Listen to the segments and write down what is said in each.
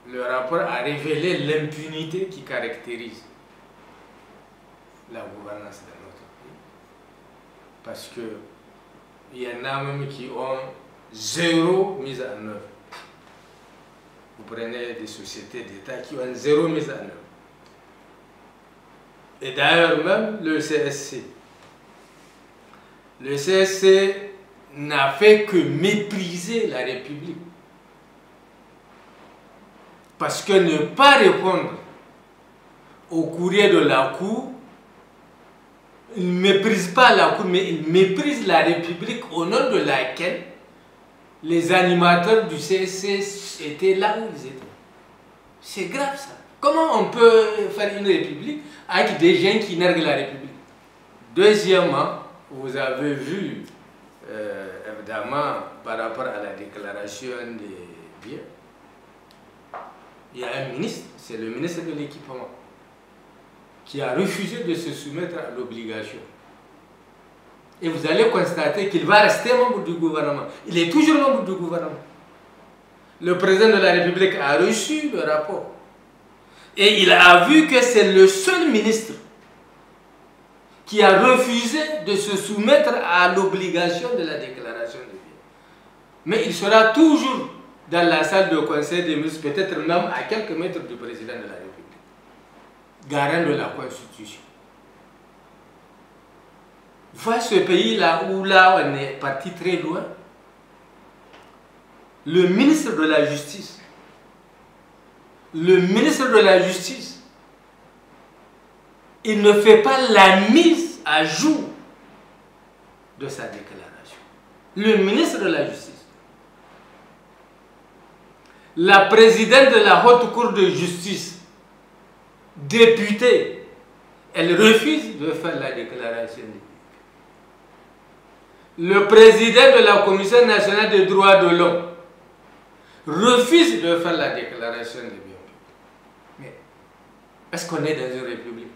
le rapport a révélé l'impunité qui caractérise la gouvernance de notre pays. Parce qu'il y en a même qui ont zéro mise en œuvre. Vous prenez des sociétés d'État qui ont zéro mise en œuvre. Et d'ailleurs même le CSC. Le CSC n'a fait que mépriser la République. Parce que ne pas répondre au courrier de la Cour, il ne méprise pas la Cour, mais il méprise la République au nom de laquelle les animateurs du CSC étaient là où ils étaient. C'est grave ça. Comment on peut faire une République avec des gens qui narguent la République? Deuxièmement, vous avez vu, évidemment, par rapport à la déclaration des biens, il y a un ministre, c'est le ministre de l'Équipement, qui a refusé de se soumettre à l'obligation. Et vous allez constater qu'il va rester membre du gouvernement. Il est toujours membre du gouvernement. Le président de la République a reçu le rapport. Et il a vu que c'est le seul ministre qui a refusé de se soumettre à l'obligation de la déclaration de biens. Mais il sera toujours dans la salle de conseil des ministres, peut-être même à quelques mètres du président de la République, garant de la Constitution. Voilà ce pays-là où là on est parti très loin. Le ministre de la Justice, il ne fait pas la mise à jour de sa déclaration. Le ministre de la Justice. La présidente de la Haute Cour de Justice, députée, elle refuse de faire la déclaration des biens. Le président de la Commission nationale des droits de l'homme refuse de faire la déclaration des biens. Mais est-ce qu'on est dans une république?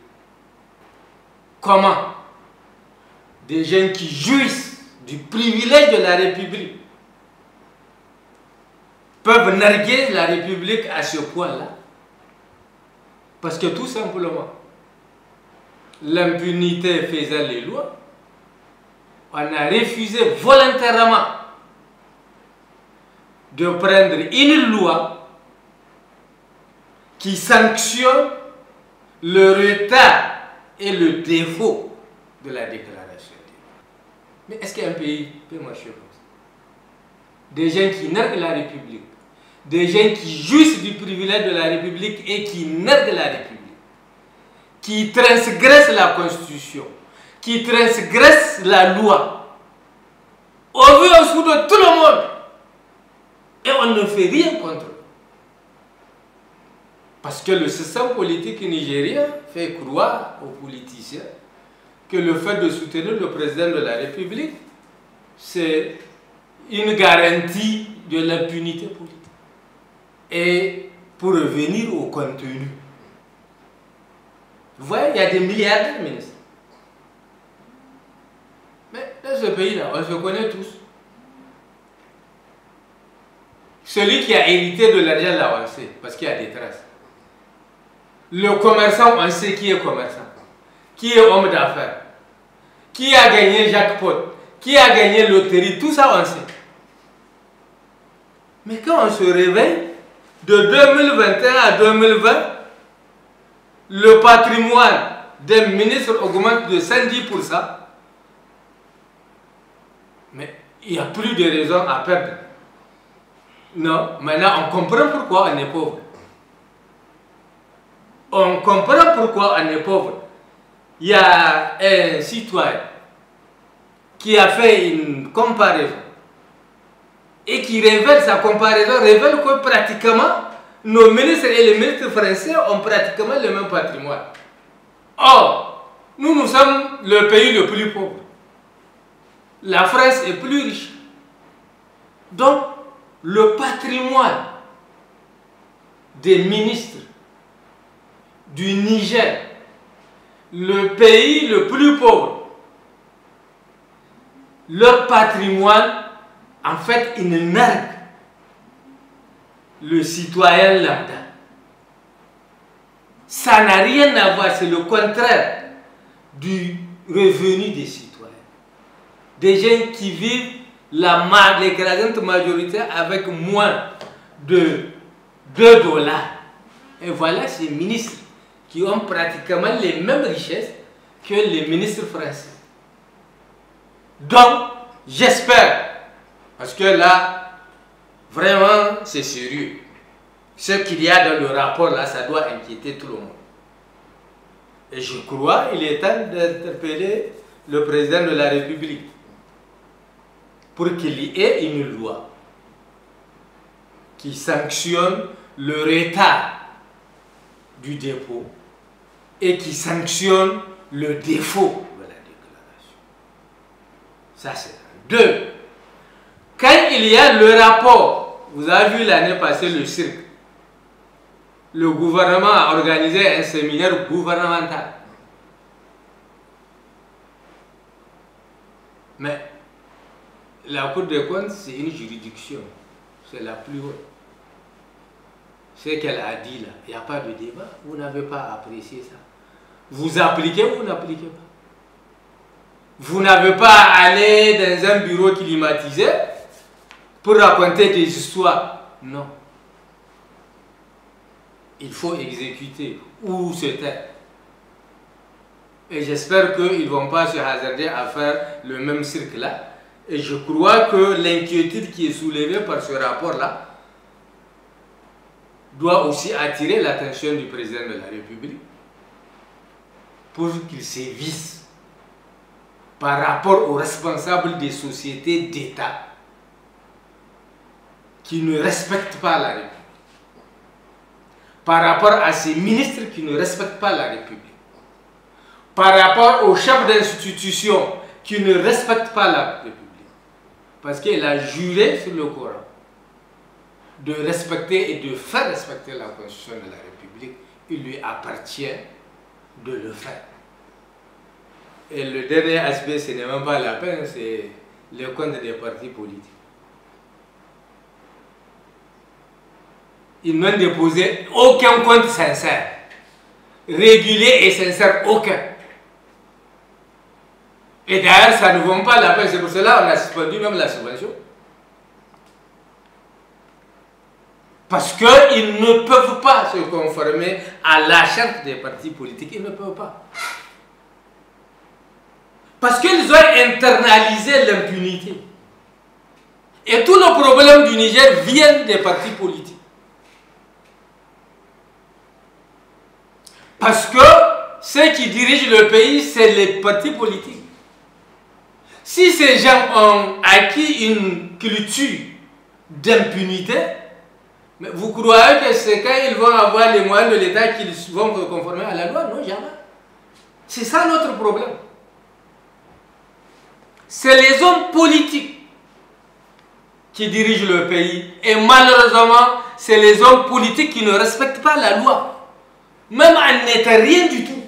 Comment des gens qui jouissent du privilège de la République peuvent narguer la République à ce point-là? Parce que tout simplement, l'impunité faisant les lois, on a refusé volontairement de prendre une loi qui sanctionne le retard et le défaut de la déclaration. Mais est-ce qu'un pays peut marcher comme ça? Des gens qui narguent la République, des gens qui jouissent du privilège de la République et qui narguent la République, qui transgressent la Constitution, qui transgressent la loi, au vu au sous de tout le monde, et on ne fait rien contre eux. Parce que le système politique nigérien fait croire aux politiciens que le fait de soutenir le président de la République, c'est une garantie de l'impunité politique. Et pour revenir au contenu, vous voyez, il y a des milliardaires ministres. Mais dans ce pays-là, on se connaît tous. Celui qui a hérité de l'argent, là, on sait, parce qu'il y a des traces. Le commerçant, on sait qui est commerçant, qui est homme d'affaires, qui a gagné jackpot, qui a gagné loterie, tout ça on sait. Mais quand on se réveille, de 2021 à 2020, le patrimoine des ministres augmente de 110%, mais il n'y a plus de raison à perdre. Non, maintenant on comprend pourquoi on est pauvre. On comprend pourquoi on est pauvre. Il y a un citoyen qui a fait une comparaison et qui révèle, sa comparaison révèle que pratiquement nos ministres et les ministres français ont pratiquement le même patrimoine. Or, nous sommes le pays le plus pauvre. La France est plus riche. Donc, le patrimoine des ministres du Niger, le pays le plus pauvre, leur patrimoine, en fait, ils narguent le citoyen lambda. ça n'a rien à voir, c'est le contraire du revenu des citoyens. Des gens qui vivent l'écrasante majorité avec moins de 2 dollars. Et voilà ces ministres qui ont pratiquement les mêmes richesses que les ministres français. Donc, j'espère, parce que là, vraiment, c'est sérieux. Ce qu'il y a dans le rapport là, ça doit inquiéter tout le monde. Et je crois qu'il est temps d'interpeller le président de la République pour qu'il y ait une loi qui sanctionne le retard du dépôt et qui sanctionne le défaut de la déclaration. Ça, c'est un. 2. Quand il y a le rapport, vous avez vu l'année passée le cirque, le gouvernement a organisé un séminaire gouvernemental. Mais la Cour des comptes, c'est une juridiction, c'est la plus haute. Ce qu'elle a dit là, il n'y a pas de débat, vous n'avez pas apprécié ça. Vous appliquez ou vous n'appliquez pas. Vous n'avez pas à aller dans un bureau climatisé pour raconter des histoires. Non. Il faut exécuter ou se taire. Et j'espère qu'ils ne vont pas se hasarder à faire le même cirque là. Et je crois que l'inquiétude qui est soulevée par ce rapport-là doit aussi attirer l'attention du président de la République pour qu'il sévisse par rapport aux responsables des sociétés d'État qui ne respectent pas la République, par rapport à ces ministres qui ne respectent pas la République, par rapport aux chefs d'institution qui ne respectent pas la République, parce qu'il a juré sur le Coran de respecter et de faire respecter la Constitution de la République. Il lui appartient de le faire. Et le dernier aspect, ce n'est même pas la peine, c'est le compte des partis politiques. Ils n'ont déposé aucun compte sincère, régulier et sincère, aucun. Et d'ailleurs, ça ne vaut pas la peine, c'est pour cela qu'on a suspendu même la subvention. Parce qu'ils ne peuvent pas se conformer à la charte des partis politiques, ils ne peuvent pas. Parce qu'ils ont internalisé l'impunité. Et tous nos problèmes du Niger viennent des partis politiques. Parce que ceux qui dirigent le pays, c'est les partis politiques. Si ces gens ont acquis une culture d'impunité, mais vous croyez que c'est quand ils vont avoir les moyens de l'État qu'ils vont se conformer à la loi? Non, jamais. C'est ça notre problème. C'est les hommes politiques qui dirigent le pays. Et malheureusement, c'est les hommes politiques qui ne respectent pas la loi. Même en n'était rien du tout.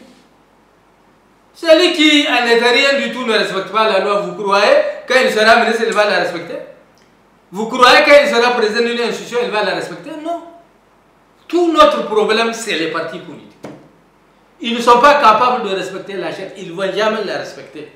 Celui qui en n'était rien du tout ne respecte pas la loi, vous croyez quand il sera ministre, il va la respecter? Vous croyez quand il sera président d'une institution, il va la respecter? Non. Tout notre problème, c'est les partis politiques. Ils ne sont pas capables de respecter la charte, ils ne vont jamais la respecter.